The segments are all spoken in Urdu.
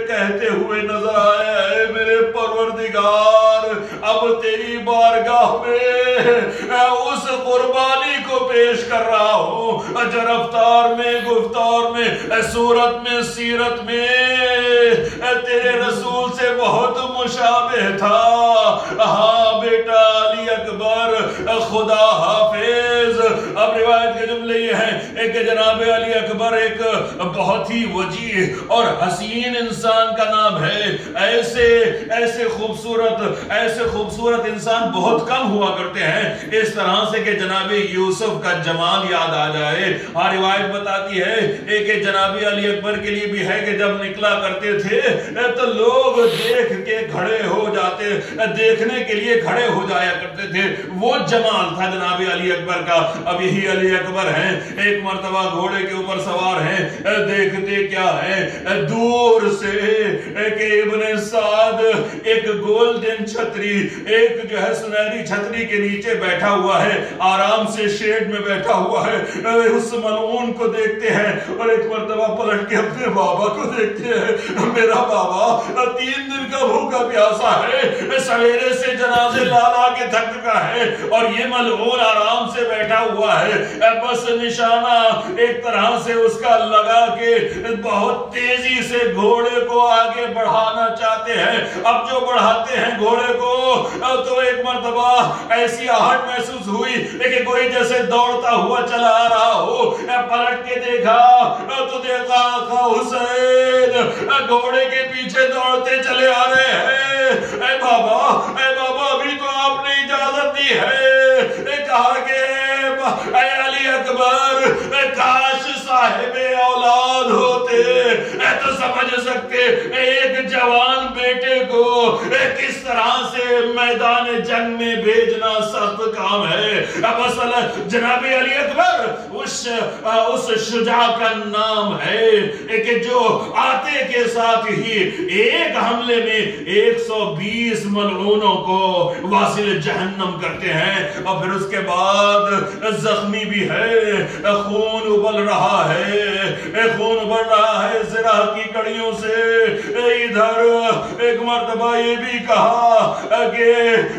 کہتے ہوئے نظر آئے، اے میرے پروردگار، اب تیری بارگاہ میں اس قربانی کو پیش کر رہا ہوں جو رفتار میں، گفتار میں، صورت میں، سیرت میں تیرے رسول سے بہت مشابہ تھا۔ ہاں بیٹا علی اکبر، خدا حافظ۔ اب روایت کے جملے یہ ہیں کہ جناب علی اکبر ایک بہت ہی وجیہ اور حسین انسان کا نام ہے۔ ایسے خوبصورت انسان بہت کم ہوا کرتے ہیں اس طرح سے کہ جناب یوسف کا جمال یاد آ جائے۔ ہاں روایت بتاتی ہے کہ جناب علی اکبر کے لیے بھی ہے کہ جب نکلا کرتے تھے تو لوگ دیکھ کے کھڑے ہو جاتے، دیکھنے کے لیے کھڑے ہو جایا کرتے تھے۔ وہ جمال تھا جناب علی اکبر کا۔ اب یہی علی اکبر ہیں، ایک مرتبہ گھوڑے کے اوپر سوار ہیں، دیکھتے کیا ہے دور سے کہ ابن سعد ایک گولڈن چھتری، ایک جو ہے سنہری چھتری کے نیچے بیٹھا ہوا ہے، آرام سے شیڈ میں بیٹھا ہوا ہے۔ اس ملعون کو دیکھتے ہیں اور ایک مرتبہ پلٹ کے اپنے بابا کو دیکھتے ہیں، میرا بابا 3 دن کا بھوکا پیاسا ہے، سویرے سے جنازے لا کے تھک چکا ہے اور یہ ملعون آرام سے بیٹھا ہوا ہے۔ بس نشانہ ایک طرح سے اس کا لگا کے بہت تیزی سے گھوڑے کو آگے بڑھانا چاہتے ہیں۔ اب جو بڑھاتے ہیں گھوڑے کو تو ایک مرتبہ ایسی آہٹ محسوس ہوئی لیکن کوئی جیسے دوڑتا ہوا چلا آ رہا ہو۔ پلٹ کے دیکھا تو دیکھا آقا حسین گھوڑے کے پیچھے دوڑتے چلے آ رہے ہیں۔ اے بابا ابھی تو آپ نے اجازت دی ہے۔ کہا کہ اے علی اکبر، کاش صاحب اولاد ہوتے تو سمجھ سکتے ایک جوان بیٹے کو کس طرح سے میدان جنگ میں بھیجنا سخت کام ہے۔ مثلا جناب علی اکبر اس شجاع کا نام ہے کہ جو آتے کے ساتھ ہی ایک حملے میں 120 ملعونوں کو واصل جہنم کرتے ہیں اور پھر اس کے بعد زخمی بھی ہے، خون ابل رہا ہے زرہ کی کڑیوں سے۔ ادھر ایک مرتبہ یہ بھی کہا کہ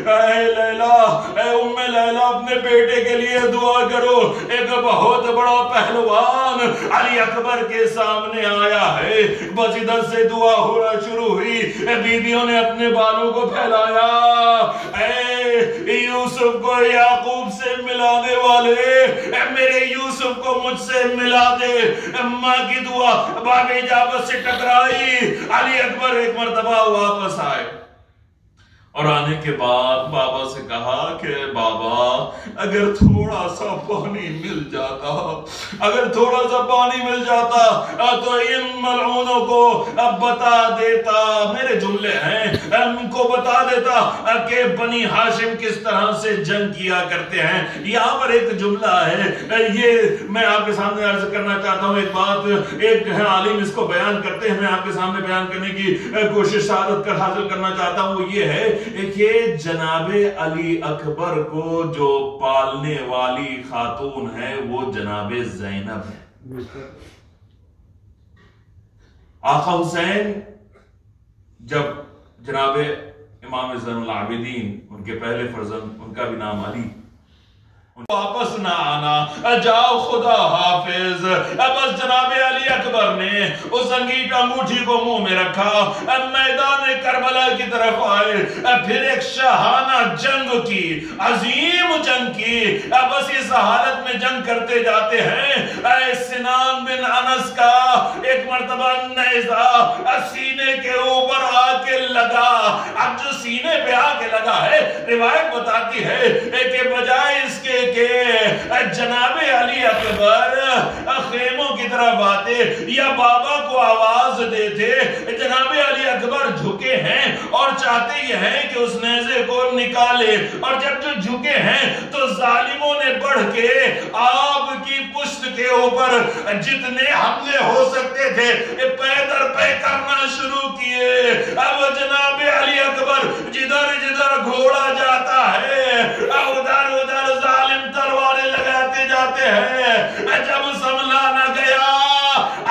اے لیلہ، اے ام لیلہ، اپنے بیٹے کے لیے دعا کرو۔ ایک بہت بڑا پہلوان علی اکبر کے سامنے آیا ہے۔ بس ادھر سے دعا ہونا شروع ہوئی، بیویوں نے اپنے بالوں کو پھیلایا، اے یوسف کو یعقوب سے ملانے والے، اے میرے یوسف کو مجھ سے ملا دے۔ ماں کی دعا باب اجابت سے ٹکرائی۔ علی اکبر ایک مرتبہ واپس آئے اور آنے کے بعد بابا سے کہا کہ بابا اگر تھوڑا سا پانی مل جاتا تو ان ملعونوں کو بتا دیتا، میرے جملے ہیں، ان کو بتا دیتا کہ بنی ہاشم کس طرح سے جنگ کیا کرتے ہیں۔ یہاں پر ایک جملہ ہے، یہ میں آپ کے سامنے عرض کرنا چاہتا ہوں۔ ایک بات ایک عالم اس کو بیان کرتے ہیں، میں آپ کے سامنے بیان کرنے کی کوشش سعادت کر حاصل کرنا چاہتا ہوں۔ وہ یہ ہے کہ جناب علی اکبر کو جو پالنے والی خاتون ہے وہ جناب زینب ہے۔ آقا حسین جب جناب امام زین العابدین ان کے پہلے فرزند، ان کا بھی نام علی، واپس نہ آنا، جاؤ خدا حافظ۔ بس جناب علی اکبر نے اس انگوٹھی کو منہ میں رکھا، میدان کربلا کی طرف آئے، پھر ایک شاہانہ جنگ کی، عظیم جنگ کی۔ بس اس حالت میں جنگ کرتے جاتے ہیں، سنان بن انس کا ایک مرتبہ نیزہ سینے کے اوپر آ کے لگا۔ اب جو سینے پہ آ کے لگا ہے، روایت بتاتی ہے کہ بجائے اس کے کہ جناب علی اکبر خیموں کی طرف آتے یا بابا کو آواز دیتے، جناب علی اکبر جھکے ہیں اور چاہتے یہ ہیں کہ اس نیزے کو نکالے، اور جب جو جھکے ہیں تو ظالموں نے بڑھ کے آپ کی پشت کے اوپر جتنے حملے ہو سکتے تھے پے در پے کرنا شروع کیے۔ اب جناب علی اکبر جدھر گھوڑا جاتا ہے ادھر ظالم تلواریں لگاتے جاتے ہیں۔ جب سنبھلا نہ گیا،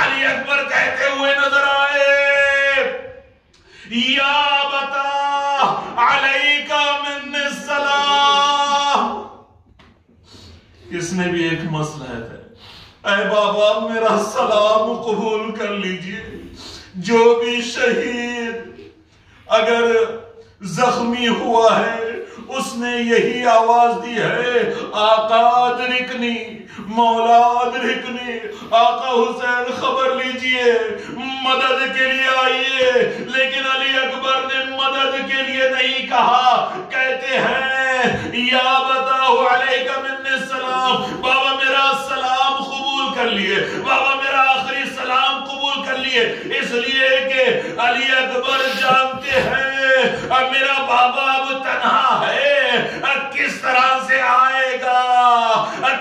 علی اکبر کہتے ہوئے نظر آئے، اس نے بھی ایک مصلحت ہے، اے بابا میرا سلام قبول کر لیجئے، جو بھی شہید اگر زخمی ہوا ہے اس نے یہی آواز دی ہے، آقا ادرکنی، مولا ادرکنی، آقا حسین خبر لیجئے، مدد کے لیے آئیے۔ لیکن علی اکبر نے مدد کے لیے نہیں کہا، کہتے ہیں یا بتاؤ علیک من السلام، بابا میرا سلام قبول کر لیے، بابا میرا آخری سلام قبول کر لیے، اس لیے کہ علی اکبر جانتے ہیں میرا بابا اب تنہا ہے، کس طرح سے آئے گا،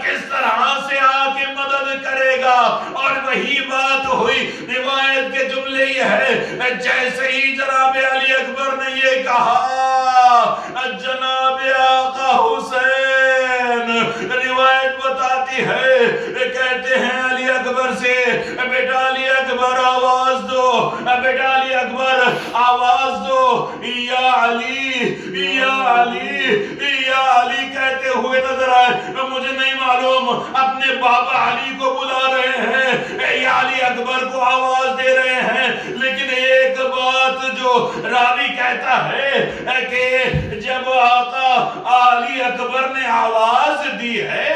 کس طرح سے آ کے مدد کرے گا۔ اور وہی بات ہوئی، روایت کے جملے یہ ہے، جیسے ہی جناب علی اکبر نے یہ کہا، جناب آقا حسین، روایت بتاتی ہے، کہتے ہیں علی اکبر سے، بیٹا علی اکبر آواز دو، بیٹا علی اکبر آواز دو، یا علی، یا علی، یا علی کہتے ہوئے نظر آئے۔ مجھے نہیں معلوم اپنے بابا علی کو بلا رہے ہیں یا علی اکبر کو آواز دے رہے ہیں، لیکن ایک بات جو راوی کہتا ہے کہ جب آقا علی اکبر نے آواز دی ہے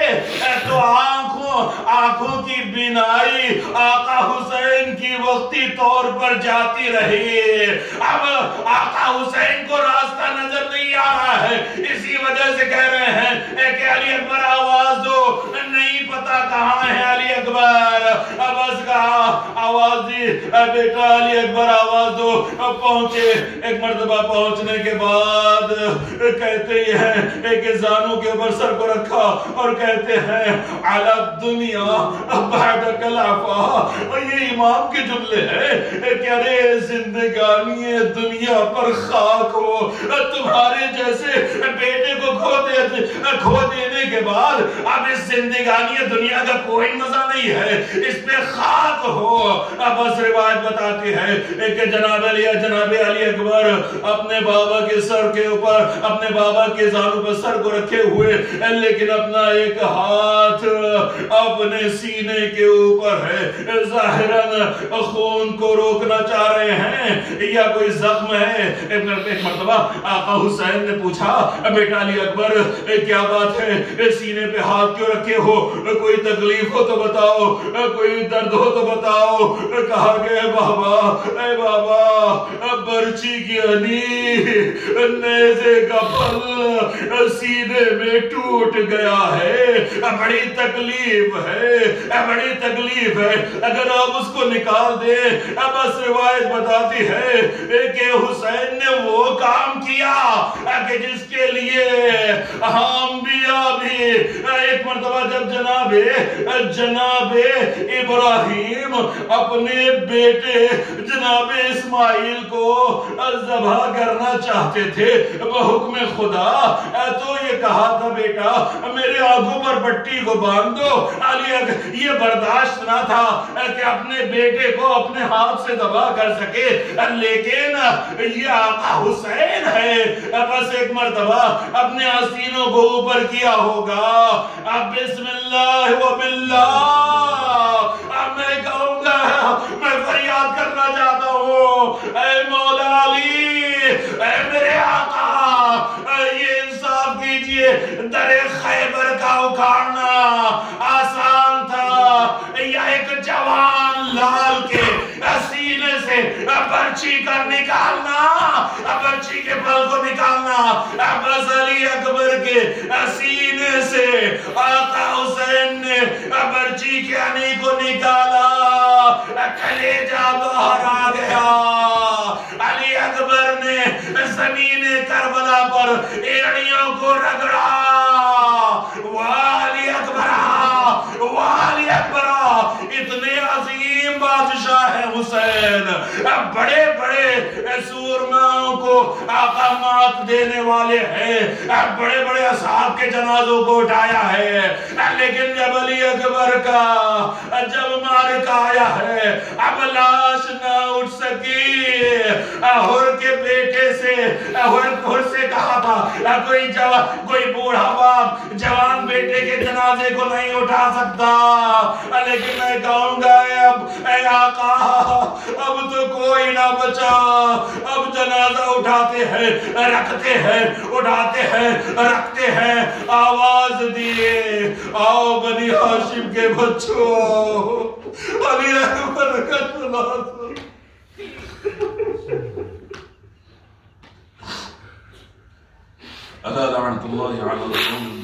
تو آنکھوں کی بینائی آقا حسین کی وقتی طور پر جاتی رہی۔ اب آقا حسین کو راستہ نظر نہیں آ رہا ہے، اسی وجہ سے کہہ رہے ہیں کہ علی اکبر آواز دو، نہیں پتا کہاں ہے علی اکبر۔ بس کہا آواز دی، بیٹا علی اکبر آواز دو۔ پہنچے، ایک مرتبہ پہنچنے کے بعد کہتے ہیں کہ زانوں کے اوپر سر کو رکھا اور کہتے ہیں علی الدنیا بعدک العفا۔ اور یہ امام کے جملے ہیں کہ ارے زندگانی دنیا پر خاک ہو، تمہارے جیسے بیٹے کو کھو دینے کے بعد اب اس زندگانی دنیا کا کوئی مزہ نہیں ہے، اس پہ خاک ہو۔ بس روایت بتاتی ہے کہ جناب علی اکبر اپنے بابا کے سر کے اوپر، اپنے بابا کے زانوں پر سر کو رکھے ہوئے، لیکن اپنا ایک ہاتھ اپنے سینے کے اوپر ہے، ظاہراً خون کو روکنا چاہ رہے ہیں یا کوئی زخم ہے۔ ایک مرتبہ آقا حسین نے پوچھا، بیٹا علی اکبر کیا بات ہے، سینے پہ ہاتھ کیوں رکھے ہو، کوئی تکلیف ہو تو بتاؤ، کوئی درد ہو تو بتاؤ۔ کہا کہ اے بابا برچی کی ہنی، نیزے کا پھل سینے میں ٹوٹ گیا ہے، بڑی تکلیف ہے، بڑی تکلیف ہے، اگر آپ اس کو نکال دیں۔ بس روایت بتاتی ہے کہ حسین نے وہ کام کیا کہ جس کے لیے انبیاء بھی ایک مرتبہ جب جناب ابراہیم اپنے بیٹے جناب اسماعیل کو ذبح کرنا چاہتے تھے بحکم خدا، تو یہ کہا تھا بیٹا میرے آنکھوں پر پٹی کو باندھ دو۔ علی یہ برداشت نہ تھا کہ اپنے بیٹے کو اپنے ہاتھ سے ذبح کر سکے، لیکن یہ آقا حسین ہے۔ بس ایک مرتبہ اپنے آستینوں کو اوپر کیا ہوگا، اب بسم اللہ و باللہ، اب میں کہوں گا، میں فریاد کرنا چاہتا ہوں، اے مولا علی، اے میرے آقا، یہ انصاف کیجئے، در خیبر کا اکھاڑنا آسان تھا یا ایک جوان لال کے سینے سے برچی کر نکالنا، برچی کے پھل کو نکالنا؟ بس علی اکبر کے سینے سے آقا حسین نے برچی کے ہنی کو نکالا، کلیجہ باہر آ گیا۔ علی اکبر نے زمین کربلا پر ایڑیوں کو رگڑا، علی اکبر اتنے عظیم بادشاہ ہے حسین، بڑے بڑے سورماؤں کو آقا مات دینے والے ہیں، بڑے بڑے اصحاب کے جنازوں کو اٹھایا ہے، لیکن جب علی اکبر کا جب معرکہ آیا ہے، اب لاش نہ اٹھ سکی۔ ہر کے بیٹے سے ہر سے کہا تھا کوئی بوڑھا باپ جوان بیٹے کے جنازے جنازے کو نہیں اٹھا سکتا، لیکن میں کہوں گا اے آقا اب تو کوئی نہ بچا، اب جنازہ اٹھاتے ہیں رکھتے ہیں، اٹھاتے ہیں رکھتے ہیں۔ آواز دیے آؤ بنی ہاشم کے بچوں، علی اکبر کا جنازہ۔ اللہ لعنت اللہ علی الظالمین۔